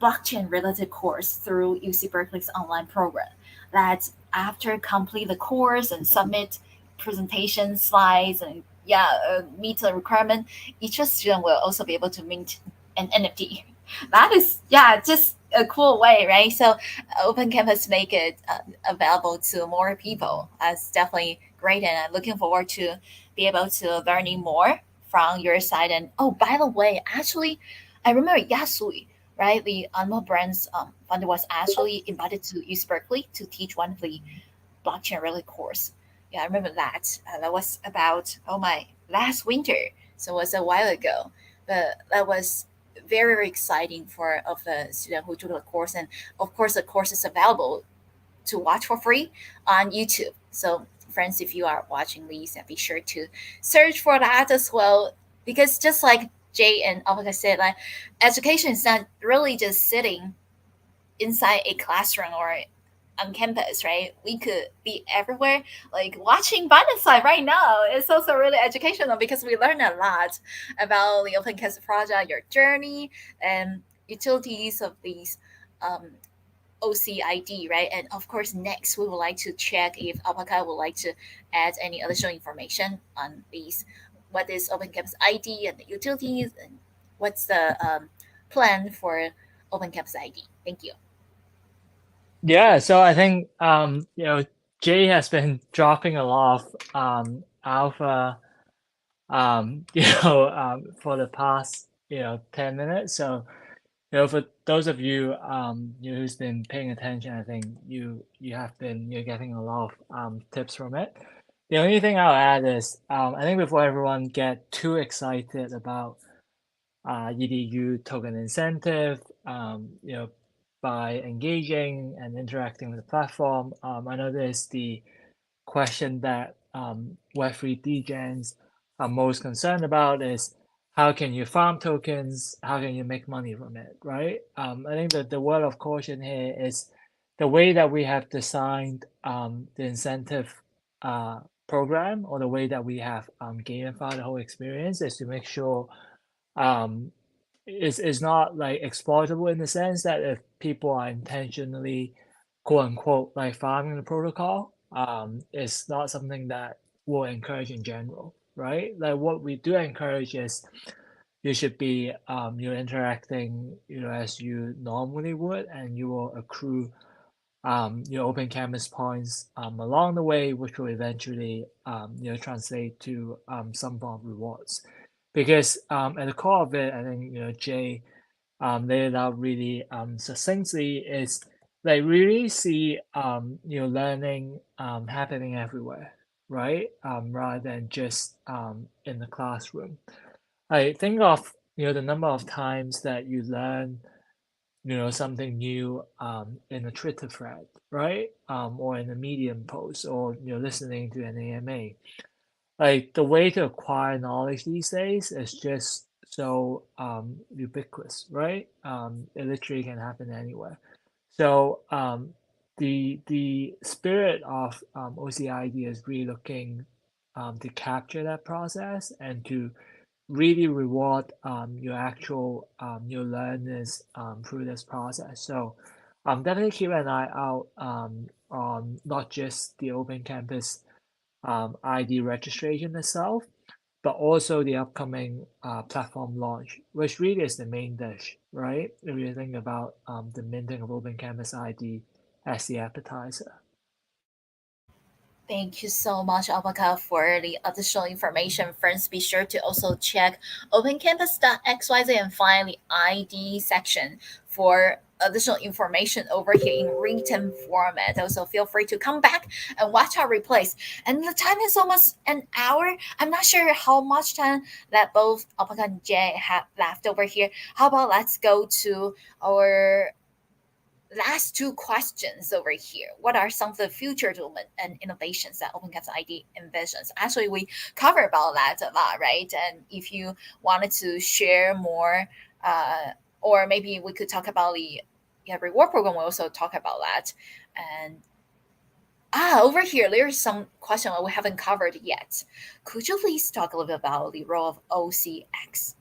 blockchain related course through UC Berkeley's online program. That after complete the course and submit presentation slides and meet the requirement, each student will also be able to mint an NFT. That is just a cool way, right? So Open Campus make it available to more people. That's definitely great, and I'm looking forward to be able to learning more from your side. And oh, by the way, actually, I remember Yasui, right? The animal brands founder was actually invited to UC Berkeley to teach one of the blockchain related course. Yeah, I remember that. That was about last winter, so it was a while ago. But that was very very exciting for of the student who took the course, and of course the course is available to watch for free on YouTube. So friends, if you are watching these, be sure to search for that as well, because just like Jay and Alpaka said, like education is not really just sitting inside a classroom or on campus, right? We could be everywhere. Like watching Banasai right now is also really educational because we learn a lot about the Open Campus project, your journey, and utilities of these um, OCID, right? And of course, next we would like to check if Alpaca would like to add any additional information on these. What is Open Campus ID and the utilities, and what's the plan for Open Campus ID? Thank you. Yeah, so I think Jay has been dropping a lot of alpha for the past 10 minutes. So for those of you who's been paying attention, I think you have been getting a lot of tips from it. The only thing I'll add is I think before everyone get too excited about EDU token incentive, by engaging and interacting with the platform. I know there's the question that Web3 degens are most concerned about is how can you farm tokens? How can you make money from it, right? I think that the word of caution here is the way that we have designed the incentive program, or the way that we have gamified the whole experience, is to make sure um, is not like exploitable, in the sense that if people are intentionally quote unquote like farming the protocol, it's not something that we'll encourage in general, right? Like what we do encourage is you should be you're interacting as you normally would, and you will accrue your open canvas points along the way, which will eventually translate to some form of rewards. Because at the core of it, I think Jay laid it out really succinctly, is like really see learning happening everywhere, right? Rather than just in the classroom. I think of the number of times that you learn something new in a Twitter thread, right? Or in a Medium post, or listening to an AMA. Like the way to acquire knowledge these days is just so ubiquitous, right? It literally can happen anywhere. So the spirit of OCID is really looking to capture that process, and to really reward your actual your learners through this process. So definitely keep an eye out on not just the Open Campus ID registration itself, but also the upcoming platform launch, which really is the main dish, right? If you think about the minting of Open Campus ID as the appetizer. Thank you so much, Alpaca, for the additional information. Friends, be sure to also check opencampus.xyz and find the ID section for additional information over here in written format. Also, feel free to come back and watch our replays. And the time is almost an hour. I'm not sure how much time that both Alpaca and Jay have left over here. How about let's go to our last two questions over here. What are some of the future development and innovations that OpenCap's ID envisions? Actually, we cover about that a lot, right? And if you wanted to share more, or maybe we could talk about the reward program. We also talk about that. And over here, there's some question that we haven't covered yet. Could you please talk a little bit about the role of OCX?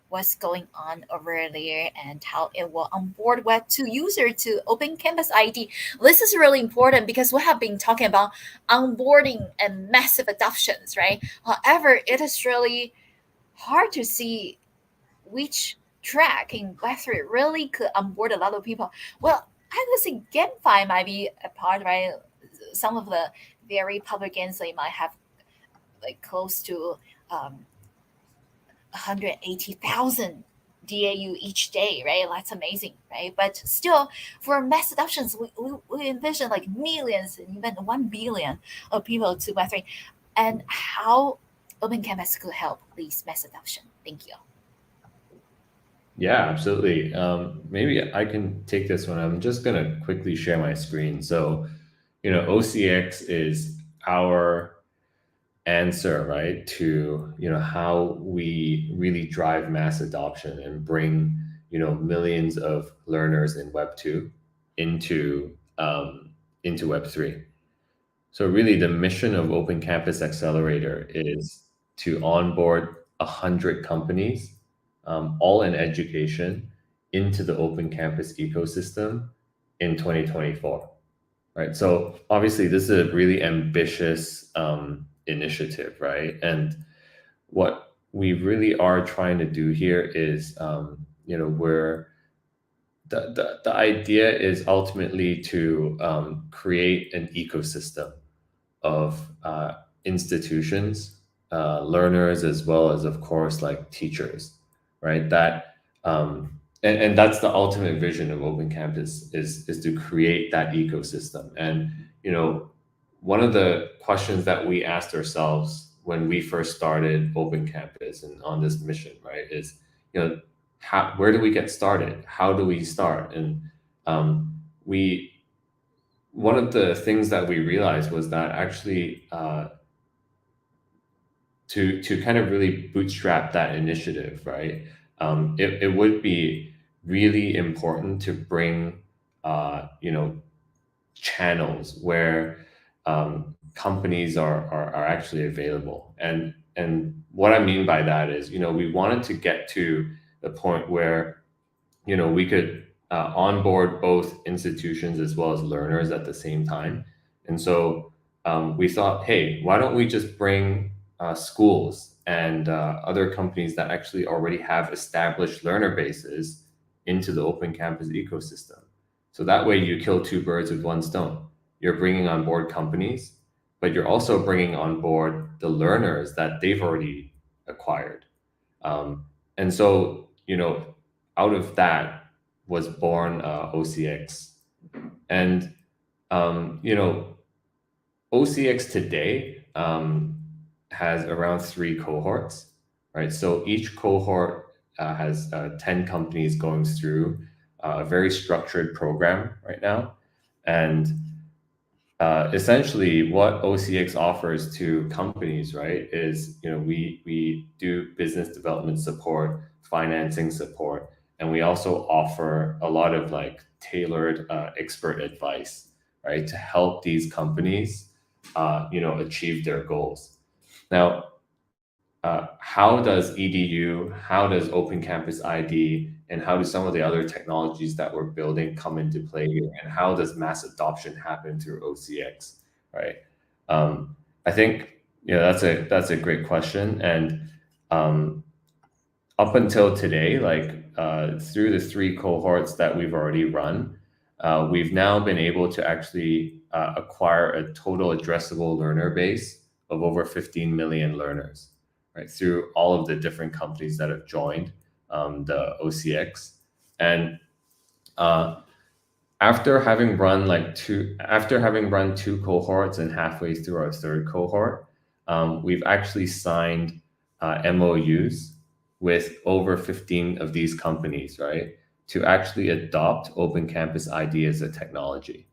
What's going on over there and how it will onboard Web2 user to Open Campus ID. This is really important because we have been talking about onboarding and massive adoptions, right? However, it is really hard to see which track in Web3 really could onboard a lot of people. Well, I would say GameFi might be a part, right? Some of the very public games, they might have like close to 180,000 DAU each day, right? That's amazing, right? But still, for mass adoptions, we envision like millions and even 1 billion of people to Web3, and how Open Campus could help these mass adoption. Thank you. Yeah, absolutely. Maybe I can take this one. I'm just going to quickly share my screen. So, OCX is our answer, right, to how we really drive mass adoption and bring millions of learners in Web 2 into Web 3. So really the mission of Open Campus Accelerator is to onboard 100 companies, all in education, into the Open Campus ecosystem in 2024. Right. So obviously this is a really ambitious initiative, right? And what we really are trying to do here is, where the idea is ultimately to create an ecosystem of institutions, learners, as well as, of course, like teachers, right? That and that's the ultimate vision of Open Campus is to create that ecosystem. And one of the questions that we asked ourselves when we first started Open Campus and on this mission, right, is where do we get started? How do we start? And one of the things that we realized was that actually to kind of really bootstrap that initiative, right? It would be really important to bring channels where companies are actually available. And what I mean by that is, we wanted to get to the point where we could onboard both institutions as well as learners at the same time. And so we thought, hey, why don't we just bring schools and other companies that actually already have established learner bases into the Open Campus ecosystem. So that way you kill two birds with one stone. You're bringing on board companies, but you're also bringing on board the learners that they've already acquired. And so, out of that was born OCX. And, OCX today has around 3 cohorts, right? So each cohort has 10 companies going through a very structured program right now. And essentially what OCX offers to companies, right, is, we do business development support, financing support, and we also offer a lot of like tailored expert advice, right, to help these companies, achieve their goals. Now, how does EDU, how does Open Campus ID, and how do some of the other technologies that we're building come into play here? And how does mass adoption happen through OCX, right? I think that's a great question. And up until today, like through the 3 cohorts that we've already run, we've now been able to actually acquire a total addressable learner base of over 15 million learners, right, through all of the different companies that have joined the OCX. And after having run two cohorts and halfway through our third cohort, we've actually signed MOUs with over 15 of these companies, right, to actually adopt Open Campus ID as a technology.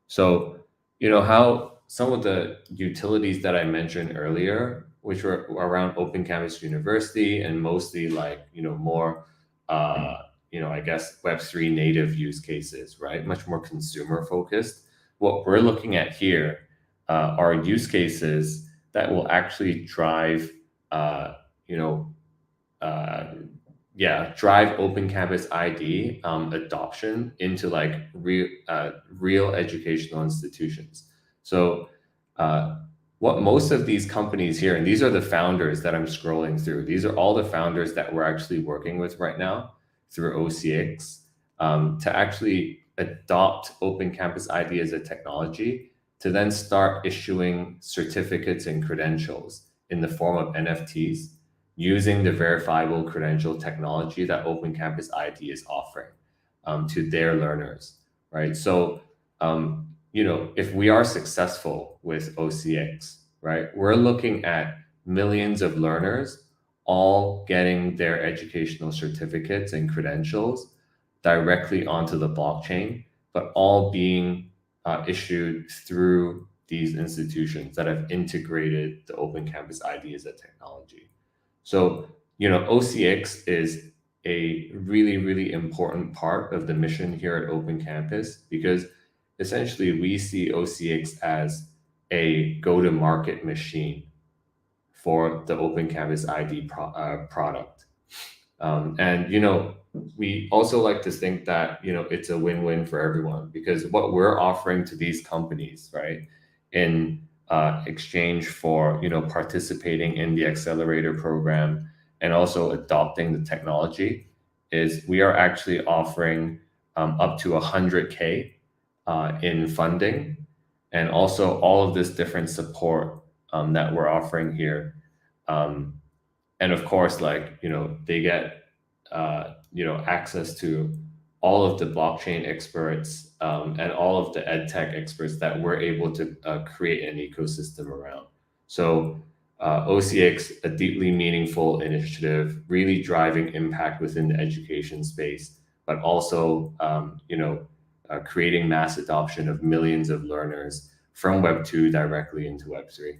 So, how some of the utilities that I mentioned earlier, which were around Open Campus University and mostly more, I guess Web3 native use cases, right? Much more consumer focused. What we're looking at here are use cases that will actually drive, drive Open Campus ID adoption into real educational institutions. So what most of these companies here, and these are the founders that I'm scrolling through, these are all the founders that we're actually working with right now through OCX to actually adopt Open Campus ID as a technology to then start issuing certificates and credentials in the form of NFTs using the verifiable credential technology that Open Campus ID is offering to their learners, right? So, if we are successful with OCX, right, we're looking at millions of learners all getting their educational certificates and credentials directly onto the blockchain, but all being issued through these institutions that have integrated the Open Campus ID as a technology. So, OCX is a really, really important part of the mission here at Open Campus because essentially we see OCX as a go-to-market machine for the Open Campus ID product. And, we also like to think that, it's a win-win for everyone because what we're offering to these companies, right, in exchange for, participating in the accelerator program and also adopting the technology is we are actually offering up to 100K in funding and also all of this different support that we're offering here. And of course, they get, access to all of the blockchain experts and all of the ed tech experts that we're able to create an ecosystem around. So OCX, a deeply meaningful initiative, really driving impact within the education space, but also, creating mass adoption of millions of learners from Web2 directly into Web3.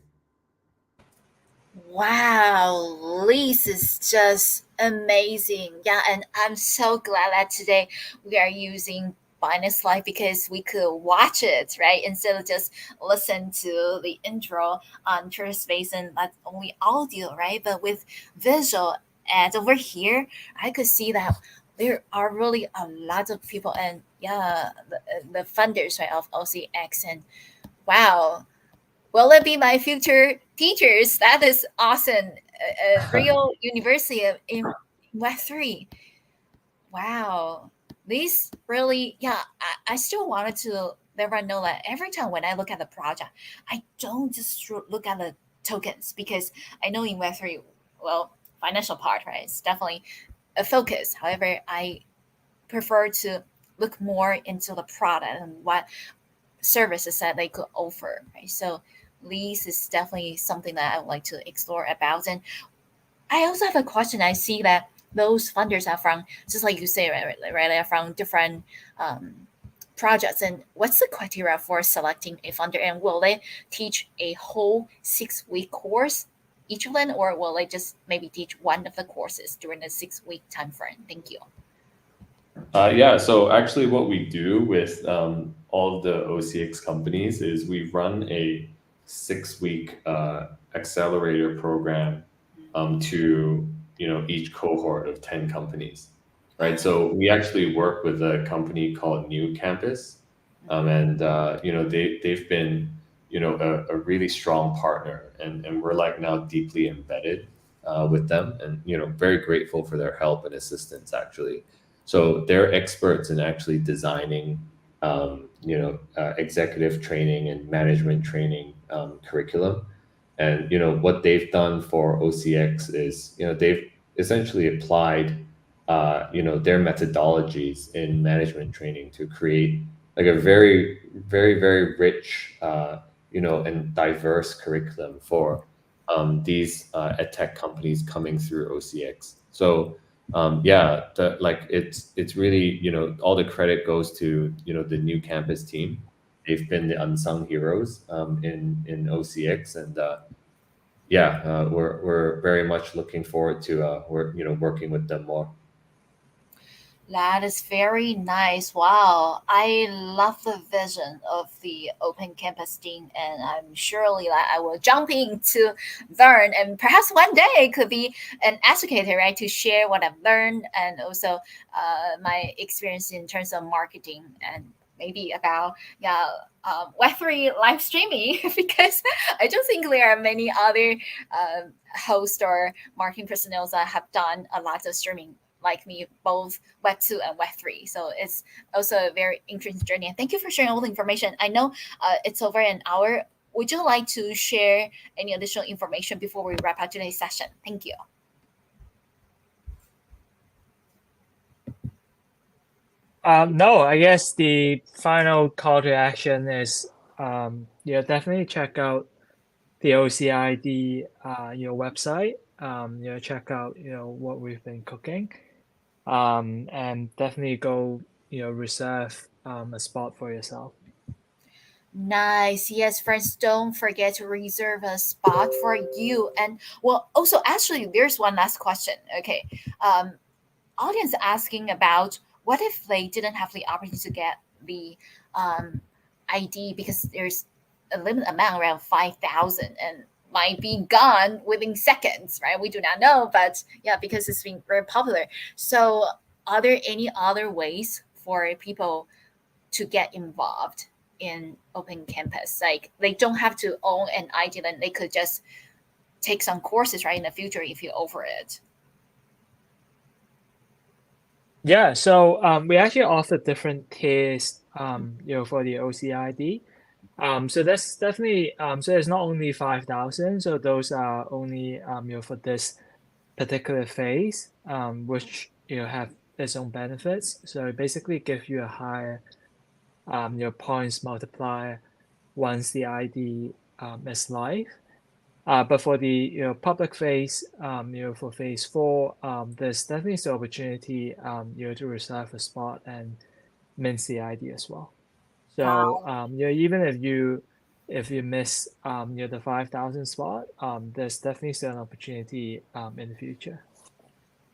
Wow, this is just amazing. Yeah, and I'm so glad that today we are using Binance Live because we could watch it, right? Instead of just listen to the intro on Twitter Space and that's only audio, right? But with visual and over here, I could see that there are really a lot of people and yeah, the funders right, of OCX and wow, will it be my future teachers? That is awesome. A real university in Web3. Wow. This really, yeah, I still wanted to let everyone know that every time when I look at the project, I don't just look at the tokens because I know in Web3, well, financial part, right? It's definitely a focus. However, I prefer to look more into the product and what services that they could offer, right? So this is definitely something that I would like to explore about. And I also have a question. I see that those funders are from, just like you say, right, they're from different projects. And what's the criteria for selecting a funder? And will they teach a whole 6-week course, each of them, or will they just maybe teach one of the courses during the 6-week time frame? Thank you. Yeah, so actually what we do with all of the OCX companies is we run a 6-week accelerator program to each cohort of 10 companies, right? So we actually work with a company called New Campus, and they've been a really strong partner, and we're now deeply embedded with them, and very grateful for their help and assistance actually. So they're experts in actually designing executive training and management training curriculum. And what they've done for OCX is they've essentially applied their methodologies in management training to create like a very very very rich and diverse curriculum for these ed tech companies coming through OCX. So yeah, it's really all the credit goes to the new campus team. They've been the unsung heroes in OCX, and yeah, we're very much looking forward to working with them more. That is very nice. Wow. I love the vision of the open campus team, and I'm surely like I will jump in to learn, and perhaps one day it could be an educator, right, to share what I've learned and also my experience in terms of marketing and maybe about yeah Web3 live streaming because I don't think there are many other hosts or marketing personnel that have done a lot of streaming like me, both Web 2 and Web 3. So it's also a very interesting journey. And thank you for sharing all the information. I know it's over an hour. Would you like to share any additional information before we wrap up today's session? Thank you. No, I guess the final call to action is definitely check out the OCID website. Check out what we've been cooking, and definitely go reserve a spot for yourself. Nice. Yes, friends, don't forget to reserve a spot for you. And well, also, actually, there's one last question. Okay. Audience asking about what if they didn't have the opportunity to get the um, ID because there's a limited amount around 5,000 and might be gone within seconds, right? We do not know, but yeah, because it's been very popular. So, are there any other ways for people to get involved in open campus? Like they don't have to own an ID, then they could just take some courses, right, in the future if you offer it. Yeah, so we actually offer different tiers, for the OCID. So that's definitely so there's not only 5,000. So those are only for this particular phase, which have its own benefits. So it basically gives you a higher points multiplier once the ID is live. But for the public phase, for phase 4, there's definitely the opportunity to reserve a spot and mint the ID as well. So even if you miss the 5,000 spot, there's definitely still an opportunity in the future.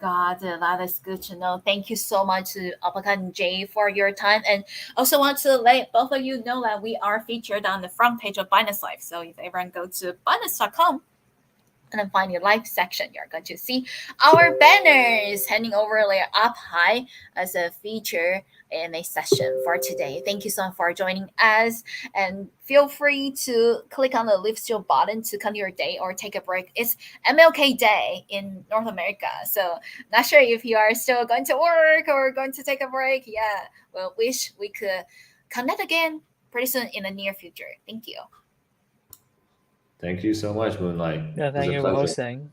Got it. That is good to know. Thank you so much to Alpaca and Jay for your time. And also want to let both of you know that we are featured on the front page of Binance Life. So if everyone go to Binance.com and then find your live section, you're going to see our banners hanging over there up high as a feature in a session for today. Thank you so much for joining us, and feel free to click on the live still button to continue your day or take a break. It's MLK Day in North America, so not sure if you are still going to work or going to take a break. Yeah, well, wish we could connect again pretty soon in the near future. Thank you. Thank you so much, Moonlight. Yeah, thank you for hosting.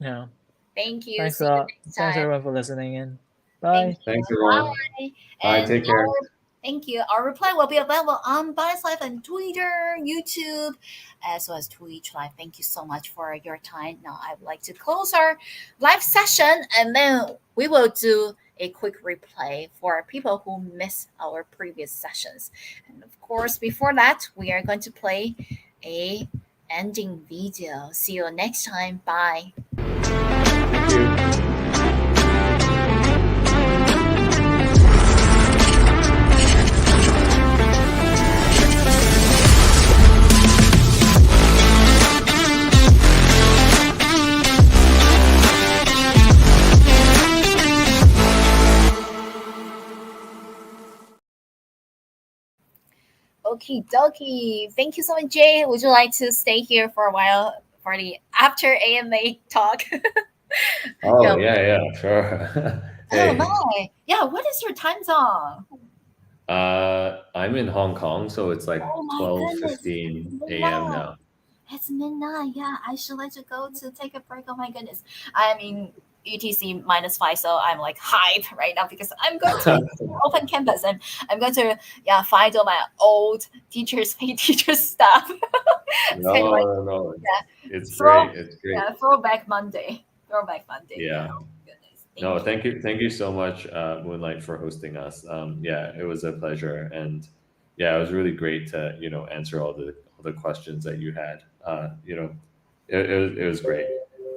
Yeah. Thank you. Thanks See a you lot. next Thanks time. everyone for listening in. Thank Bye. you. Thanks, everyone. Bye. Bye. And Take care. thank you. Our reply will be available on Bias Live and Twitter, YouTube, as well as Twitch Live. Thank you so much for your time. Now I would like to close our live session, and then we will do a quick replay for people who missed our previous sessions. And of course, before that, we are going to play a ending video. See you next time. Bye. Thank you. Okie dokie. Thank you so much, Jay. Would you like to stay here for a while for the after AMA talk? Oh, yeah, sure. Oh Hey. my. Yeah, what is your time zone? I'm in Hong Kong, so it's like Oh my goodness, it's 12:15 a.m. midnight. now. It's midnight. Yeah, I should let you go to take a break. Oh my goodness. I mean, UTC -5, so I'm like hype right now because I'm going to open campus and I'm going to find all my old teachers, paid teachers stuff. It's kind of No, like no, no. yeah, It's throw great. It's great. throwback Monday. Throwback Monday. Yeah. Yeah. Oh my goodness. No, Thank you. thank you so much, Moonlight, for hosting us. Yeah, it was a pleasure, and yeah, it was really great to answer all the questions that you had. It was great,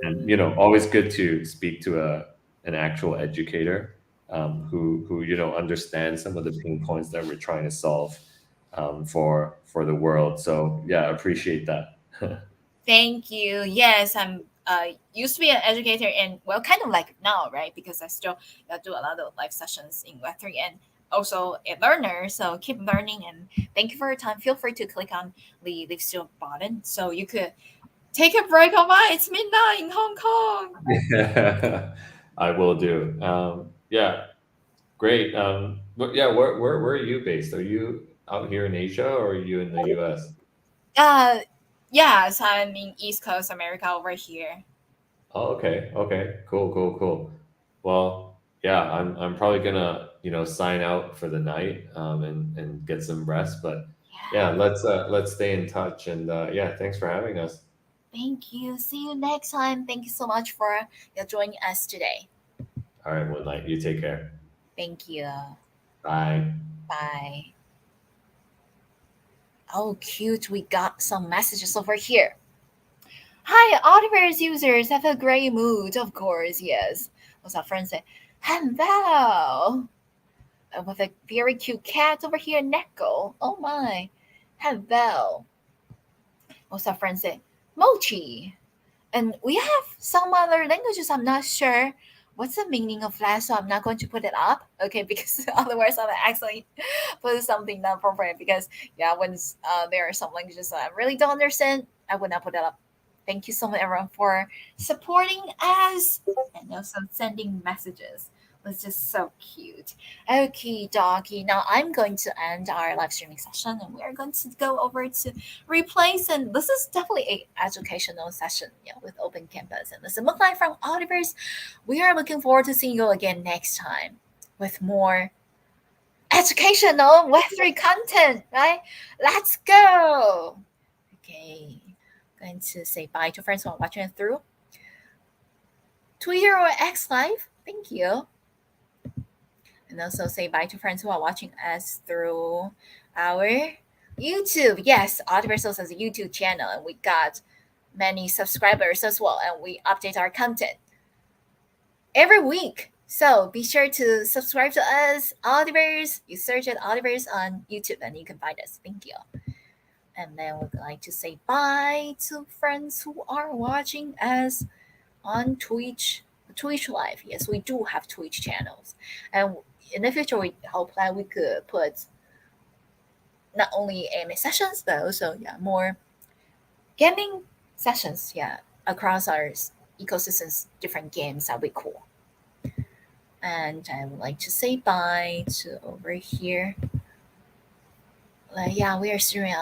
and always good to speak to an actual educator, who understands some of the pain points that we're trying to solve, for the world. So yeah, appreciate that. Thank you. Yes, I'm used to be an educator and well, kind of like now, right? Because I still do a lot of live sessions in Web3 and also a learner. So keep learning and thank you for your time. Feel free to click on the leave still button so you could take a break. Oh my, it's midnight in Hong Kong. I will do. Yeah, great. But yeah, where are you based? Are you out here in Asia or are you in the US? Uh, yes, I'm in East Coast America over here. Oh, okay, okay, cool, cool, cool. Well, yeah, I'm probably gonna sign out for the night, and get some rest. But yeah, Yeah, let's stay in touch, and yeah, thanks for having us. thank you. See you next time. Thank you so much for joining us today. All right, Moonlight, you take care. Thank you. Bye. Bye. Oh, cute. We got some messages over here. Hi, Ultiverse users. Have a great mood. Of course, yes. What's our friend say? Hello. With a very cute cat over here, Neko. Oh my. Hello. What's our friend say? Mochi. And we have some other languages. I'm not sure what's the meaning of that, so I'm not going to put it up. Okay, because otherwise I'm actually put something not appropriate. Because yeah, when there are some languages that I really don't understand, I would not put it up. Thank you so much, everyone, for supporting us and also sending messages. It's just so cute. Okay, doggy. Now I'm going to end our live streaming session, and we are going to go over to replace. And this is definitely a educational session, with open campus. And this is Mukline from Ultiverse. We are looking forward to seeing you again next time with more educational Web3 content, right? Let's go. Okay. Going to say bye to friends who are watching it through Twitter or X Live. Thank you. And also say bye to friends who are watching us through our YouTube. Yes, Ultiverse also has a YouTube channel, and we got many subscribers as well, and we update our content every week. So be sure to subscribe to us, Ultiverse. You search at Ultiverse on YouTube, and you can find us. Thank you. And then we'd like to say bye to friends who are watching us on Twitch Live. Yes, we do have Twitch channels, and in the future, we hope that we could put not only AMA sessions but also more gaming sessions. Yeah, across our ecosystems, different games. That'd be cool. And I would like to say bye to over here. Yeah, we are streaming on